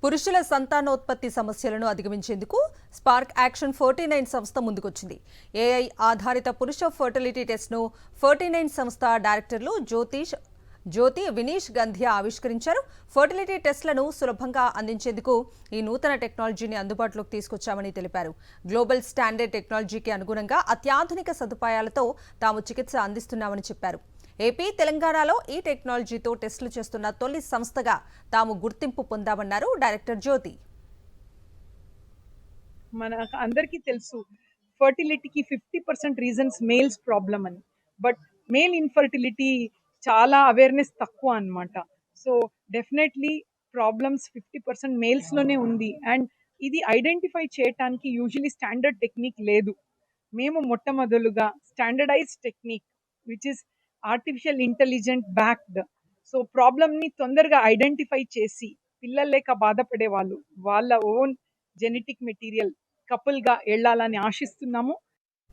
పురుషుల సంతానోత్పత్తి సమస్యలను అధిగమించేందుకు స్పార్క్ యాక్షన్ 49 సంస్థ ముందుకొచ్చింది. ఏఐ ఆధారిత పురుష ఫర్టిలిటీ టెస్ట్ను 49 సంస్థ డైరెక్టర్లు జ్యోతి వినీష్ గంధియా ఆవిష్కరించారు. ఫర్టిలిటీ టెస్ట్లను సులభంగా అందించేందుకు ఈ నూతన టెక్నాలజీని అందుబాటులోకి తీసుకొచ్చామని తెలిపారు. గ్లోబల్ స్టాండర్డ్ టెక్నాలజీకి అనుగుణంగా అత్యాధునిక సదుపాయాలతో తాము చికిత్స అందిస్తున్నామని చెప్పారు. ఏపీ, తెలంగాణలో ఈ టెక్నాలజీతో టెస్టులు చేస్తున్న తొలి సంస్థగా తాము గుర్తింపు పొందామన్నారు డైరెక్టర్ జ్యోతి. మనకు అందరికీ తెలుసు ఫర్టిలిటీకి 50% రీజన్స్ మేల్స్ ప్రాబ్లమ్ అని. బట్ మేల్ ఇన్ఫర్టిలిటీ చాలా అవేర్నెస్ తక్కువ అన్నమాట. సో డెఫినెట్లీ ప్రాబ్లమ్స్ 50% మేల్స్లోనే ఉంది. అండ్ ఇది ఐడెంటిఫై చేయటానికి యూజువలీ స్టాండర్డ్ టెక్నిక్ లేదు. మేము మొట్టమొదలుగా standardize technique which is artificial intelligent backed. So ప్రాబ్లమ్ని తొందరగా ఐడెంటిఫై చేసి పిల్లలు లేక బాధపడే వాళ్ళు వాళ్ళ ఓన్ జెనెటిక్ మెటీరియల్ కపుల్గా వెళ్ళాలని ఆశిస్తున్నాము.